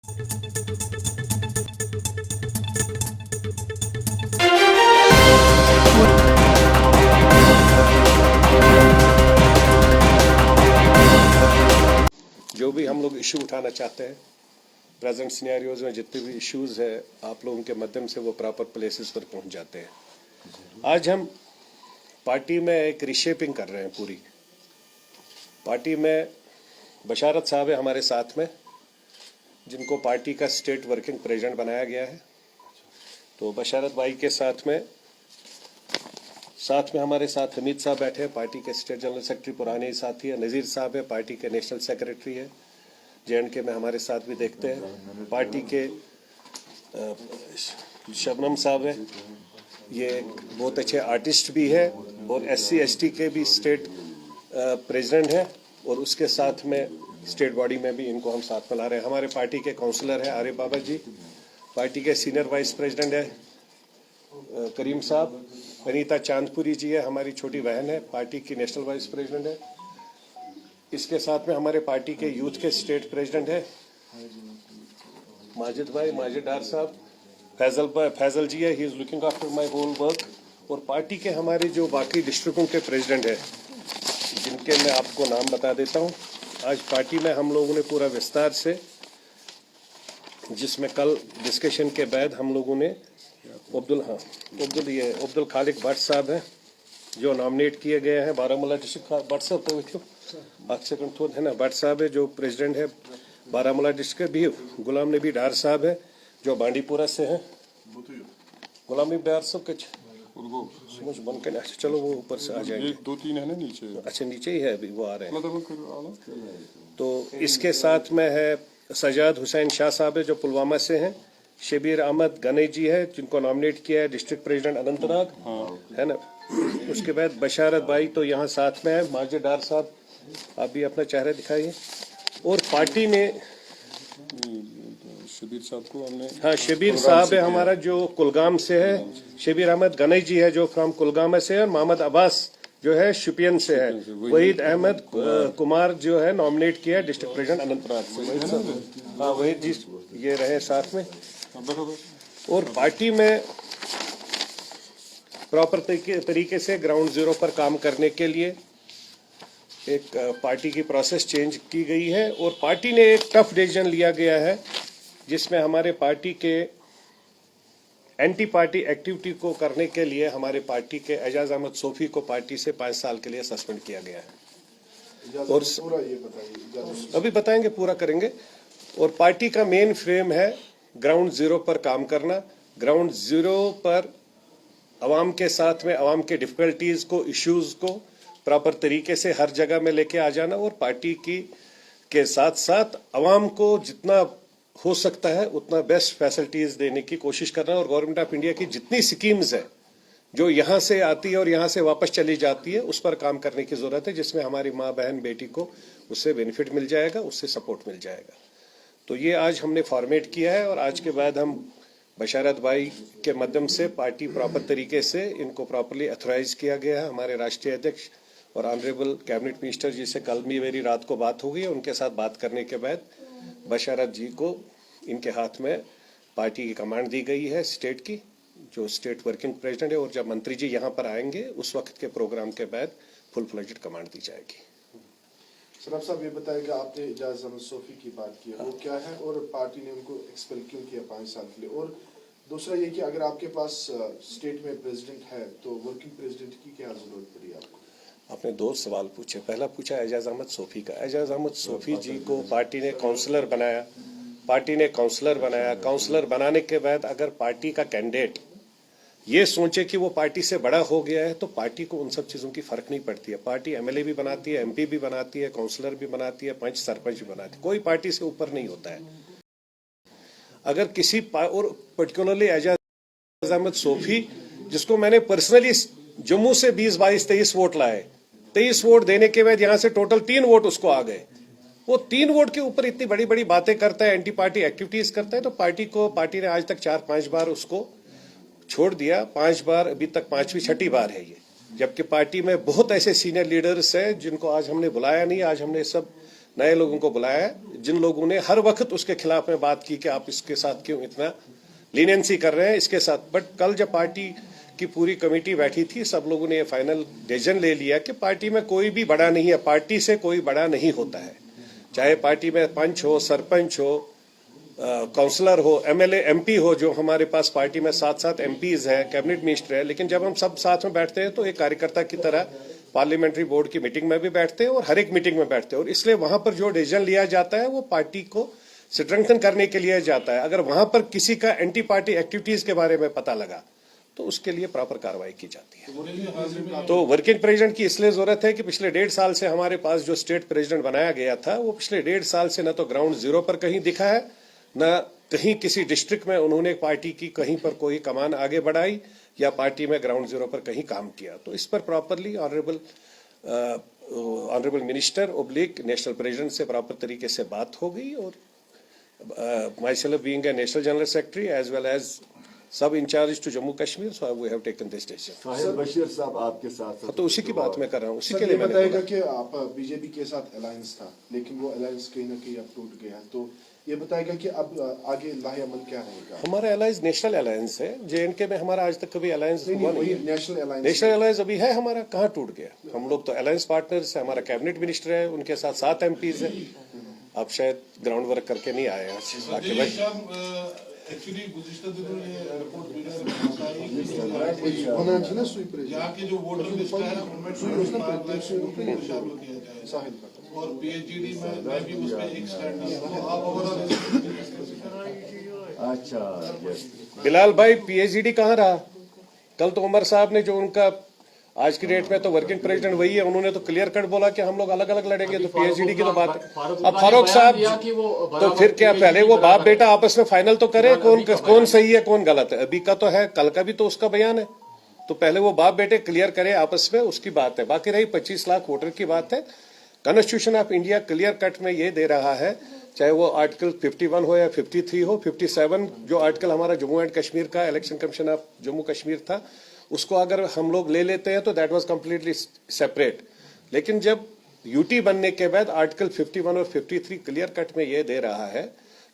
जो भी हम लोग इशू उठाना चाहते हैं, प्रेजेंट सिनेरियोज में जितने भी इश्यूज है, आप लोगों के माध्यम से वो प्रॉपर प्लेसेस पर पहुंच जाते हैं। आज हम पार्टी में एक रिशेपिंग कर रहे हैं पूरी पार्टी में। बशारत साहब है हमारे साथ में, जिनको पार्टी का स्टेट वर्किंग प्रेसिडेंट बनाया गया है। तो बशारत भाई के साथ में हमारे साथ हमीद साहब बैठे हैं, पार्टी के स्टेट जनरल सेक्रेटरी पुराने ही साथी है। नज़ीर साहब है, पार्टी के नेशनल सेक्रेटरी है, JNK में हमारे साथ भी देखते हैं। पार्टी के शबनम साहब है, ये बहुत अच्छे आर्टिस्ट भी है और SC ST के भी स्टेट प्रेसिडेंट है, और उसके साथ में स्टेट बॉडी में भी इनको हम साथ में ला रहे हैं। हमारे पार्टी के काउंसलर है आरिफ बाबा जी, पार्टी के सीनियर वाइस प्रेसिडेंट है करीम साहब, वनीता चांदपुरी जी है, हमारी छोटी बहन है, पार्टी की नेशनल वाइस प्रेसिडेंट है। इसके साथ में हमारे पार्टी के यूथ के स्टेट प्रेसिडेंट है माजिद भाई, माजिद डार साहब। फैजल जी है, he is looking after my whole work. और पार्टी के हमारे जो बाकी डिस्ट्रिक्टों के प्रेसिडेंट है, जिनके मैं आपको नाम बता देता हूँ। आज पार्टी में हम लोगों ने पूरा विस्तार से, जिसमें कल डिस्कशन के बाद हम लोगों ने अब्दुल खालिक भट्ट साहब हैं जो नॉमिनेट किए गए हैं बारामूला डिस्ट्रिक्ट। भट्ट साहब तो सेकंड थोड़ है ना, भट्ट साहब है जो प्रेसिडेंट है बारामूला डिस्ट्रिक्ट भी। गुलाम नबी डार साहब है जो बांडीपुरा से हैं। गुलाम नबी डार साहब के समझ बन के, अच्छा चलो वो ऊपर से आ जाएंगे, 2-3 है ना नीचे। अच्छा नीचे ही है, अभी वो आ रहे हैं। तो इसके साथ में है सजाद हुसैन शाह साहब है जो पुलवामा से हैं। शबीर अहमद गने जी है जिनको नॉमिनेट किया है डिस्ट्रिक्ट प्रेसिडेंट अनंतनाग, है ना। उसके बाद बशारत भाई तो यहाँ साथ में है। माजिद डार साहब, आप भी अपना चेहरा दिखाइए। और पार्टी ने शबीर साहब को हमने, हाँ शबीर साहब है हमारा जो कुलगाम से है। शबीर अहमद गने जी है जो फ्रॉम कुलगाम से है। और मोहम्मद अब्बास जो है शुपियन से है। वहीद अहमद कुमार जो है नॉमिनेट किया है डिस्ट्रिक्ट प्रेसिडेंट अनंतनाग से। हाँ वहीद जी ये रहे साथ में। और पार्टी में प्रॉपर तरीके से ग्राउंड जीरो पर काम करने के लिए एक पार्टी की प्रोसेस चेंज की गई है। और पार्टी ने एक टफ डिसीजन लिया गया है, जिसमें हमारे पार्टी के एंटी पार्टी एक्टिविटी को करने के लिए हमारे पार्टी के एजाज अहमद सोफी को पार्टी से 5 साल के लिए सस्पेंड किया गया है। और पूरा ये बताइए, अभी बताएंगे, पूरा करेंगे। और पार्टी का मेन फ्रेम है ग्राउंड जीरो पर काम करना। ग्राउंड जीरो पर अवाम के साथ में अवाम के डिफिकल्टीज को, इश्यूज को प्रॉपर तरीके से हर जगह में लेके आ जाना, और पार्टी की के साथ साथ अवाम को जितना हो सकता है उतना बेस्ट फैसिलिटीज देने की कोशिश करना। और गवर्नमेंट ऑफ इंडिया की जितनी स्कीम्स है जो यहाँ से आती है और यहाँ से वापस चली जाती है, उस पर काम करने की जरूरत है, जिसमें हमारी माँ बहन बेटी को उससे बेनिफिट मिल जाएगा, उससे सपोर्ट मिल जाएगा। तो ये आज हमने फॉर्मेट किया है, और आज के बाद हम बशारत भाई के माध्यम से पार्टी प्रॉपर तरीके से इनको प्रॉपरली अथोराइज किया गया है। हमारे राष्ट्रीय अध्यक्ष और ऑनरेबल कैबिनेट मिनिस्टर जी से कल मेरी रात को बात हो गई है। उनके साथ बात करने के बाद बशारत जी को इनके हाथ में पार्टी की कमांड दी गई है स्टेट की, जो स्टेट वर्किंग प्रेसिडेंट है। और जब मंत्री जी यहाँ पर आएंगे उस वक्त के प्रोग्राम के बाद फुल फ्लेज्ड कमांड दी जाएगी। सर साहब ये बताएगा, आपने एजाज अहमद सोफी की बात की है, वो क्या है और पार्टी ने उनको एक्सपेल क्यों किया 5 साल के लिए? और दूसरा ये कि अगर आपके पास स्टेट में प्रेसिडेंट है तो वर्किंग प्रेसिडेंट की क्या जरूरत पड़ी आपको? आपने 2 सवाल पूछे। पहला पूछा एजाज अहमद सोफी का। एजाज अहमद सोफी जी को पार्टी ने काउंसलर बनाया। काउंसलर बनाने के बाद अगर पार्टी का कैंडिडेट ये सोचे कि वो पार्टी से बड़ा हो गया है, तो पार्टी को उन सब चीजों की फर्क नहीं पड़ती है। पार्टी MLA भी बनाती है, MP भी बनाती है, काउंसलर भी बनाती है, पंच सरपंच भी बनाती है। कोई पार्टी से ऊपर नहीं होता है। अगर किसी और पर्टिकुलरली एजाज अहमद सोफी, जिसको मैंने पर्सनली जम्मू से 20, 22, 23 वोट लाए, 23 वोट देने के बाद यहाँ से टोटल 3 वोट उसको आ गए। वो 3 वोट के ऊपर इतनी बड़ी बड़ी बातें करता है, एंटी पार्टी एक्टिविटीज करता है। तो पार्टी ने आज तक 4-5 बार उसको छोड़ दिया। 5 बार, अभी तक 5वीं 6ठी बार है ये। जबकि पार्टी में बहुत ऐसे सीनियर लीडर्स हैं जिनको आज हमने बुलाया नहीं। आज हमने सब नए लोगों को बुलाया है, जिन लोगों ने हर वक्त उसके खिलाफ में बात की कि आप इसके साथ क्यों इतना लीनियंसी कर रहे हैं इसके साथ। बट कल जब पार्टी की पूरी कमेटी बैठी थी, सब लोगों ने ये फाइनल डिसीजन ले लिया कि पार्टी में कोई भी बड़ा नहीं है, पार्टी से कोई बड़ा नहीं होता है। चाहे पार्टी में पंच हो, सरपंच हो, काउंसलर हो, एमएलए, एमपी हो, जो हमारे पास पार्टी में 7 एमपीज है, कैबिनेट मिनिस्टर है, लेकिन जब हम सब साथ में बैठते हैं तो एक कार्यकर्ता की तरह पार्लियामेंट्री बोर्ड की मीटिंग में भी बैठते हैं और हर एक मीटिंग में बैठते हैं। और इसलिए वहां पर जो डिसीजन लिया जाता है वो पार्टी को स्ट्रेंथन करने के लिए जाता है। अगर वहां पर किसी का एंटी पार्टी एक्टिविटीज के बारे में पता लगा तो उसके लिए प्रॉपर कार्रवाई की जाती है। तो वर्किंग प्रेसिडेंट की इसलिए जरूरत है कि पिछले 1.5 साल से हमारे पास जो स्टेट प्रेसिडेंट बनाया गया था, वो पिछले 1.5 साल से न तो ग्राउंड जीरो पर कहीं दिखा है, न कहीं किसी डिस्ट्रिक्ट में उन्होंने पार्टी की कहीं पर कोई कमान आगे बढ़ाई या पार्टी में ग्राउंड जीरो पर कहीं काम किया। तो इस पर properly honourable minister oblique national president से प्रॉपर तरीके से बात हो गई। और myself being a national general secretary as well as सब incharge to Jammu Kashmir, so we have taken this decision. Sahil Bashir साहब आपके साथ तो उसी की बात मैं कर रहा हूँ, उसी सर के ये लिए मैंने बताएगा बोला। कि आप बीजेपी के साथ अलायंस था, लेकिन वो अलायंस कहीं ना कहीं अब टूट गया है, तो ये बताएगा कि अब आगे लाहेअमल क्या रहेगा? हमारा अलायंस नेशनल अलायंस है, जेएनके में हमारा आज तक कभी अलायंस हुआ नहीं है। नेशनल अलायंस, नेशनल अलायंस अभी है हमारा, कहाँ टूट गया? हम लोग तो अलायंस पार्टनर्स है, हमारा कैबिनेट मिनिस्टर है, उनके साथ 7 एमपीज है। आप शायद ग्राउंड वर्क करके नहीं आए आज, बाकी भाई एक्चुअली गुज़िश्ता दिनों ये रिपोर्ट मीडिया में आई कि यहाँ की जो वोटर लिस्ट है उनमें 25 लाख शामिल किया जाए और पीएचडी में मैं भी उसमें एक स्टैंड लिया। तो आप ओवरऑल अच्छा यस बिलाल भाई पीएचडी कहाँ रहा? कल तो उमर साहब ने जो उनका आज की डेट में तो वर्किंग प्रेसिडेंट वही है, उन्होंने तो क्लियर कट बोला कि हम लोग अलग अलग लड़ेंगे। तो पीएचडी की तो बात, अब फारूक साहब तो फिर क्या, पहले वो बाप बेटा आपस में फाइनल तो करे कौन सही है कौन गलत है। अभी का तो है, कल का भी तो उसका बयान है, तो पहले वो बाप बेटे क्लियर करे आपस में, उसकी बात है। बाकी रही 25 लाख वोटर की बात है, constitution of India clear cut में ये दे रहा है, चाहे वो आर्टिकल 51 हो या 53 हो, 57 जो आर्टिकल हमारा जम्मू एंड कश्मीर का election commission of Jammu Kashmir था, उसको अगर हम लोग ले लेते हैं तो दैट वाज कंप्लीटली सेपरेट। लेकिन जब यूटी बनने के बाद आर्टिकल 51 और 53 क्लियर कट में ये दे रहा है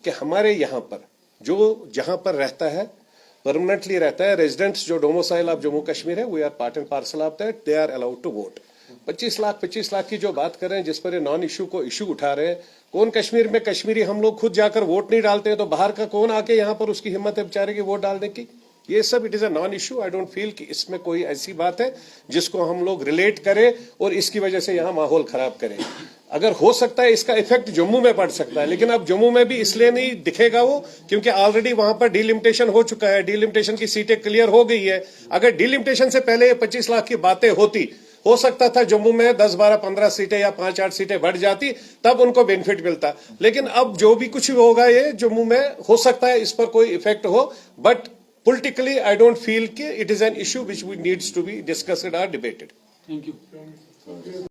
कि हमारे यहाँ पर जो जहां पर रहता है, परमानेंटली रहता है, रेजिडेंट्स जो डोमिसाइल ऑफ जम्मू कश्मीर है, we are part and parcel of that, they are allowed to vote. 25 lakh की जो बात कर रहे हैं, जिस पर ये नॉन इशू को इशू उठा रहे हैं, कौन कश्मीर में कश्मीरी हम लोग खुद जाकर वोट नहीं डालते हैं, तो बाहर का कौन आके यहाँ पर उसकी हिम्मत है बेचारे की वोट डालने की? ये सब it is a non issue. I don't feel कि इसमें कोई ऐसी बात है जिसको हम लोग रिलेट करें और इसकी वजह से यहाँ माहौल खराब करें। अगर हो सकता है इसका इफेक्ट जम्मू में पड़ सकता है, लेकिन अब जम्मू में भी इसलिए नहीं दिखेगा वो क्योंकि ऑलरेडी वहां पर डिलिमिटेशन हो चुका है, डिलिमिटेशन की सीटें क्लियर हो गई है। अगर डिलिमिटेशन से पहले ये 25 लाख की बातें होती, हो सकता था जम्मू में 10, 12, 15 सीटें या 5, 8 सीटें बढ़ जाती, तब उनको बेनिफिट मिलता। लेकिन अब जो भी कुछ होगा ये जम्मू में हो सकता है इस पर कोई इफेक्ट हो, but politically I don't feel कि it is an issue which needs to be discussed or debated. Thank you.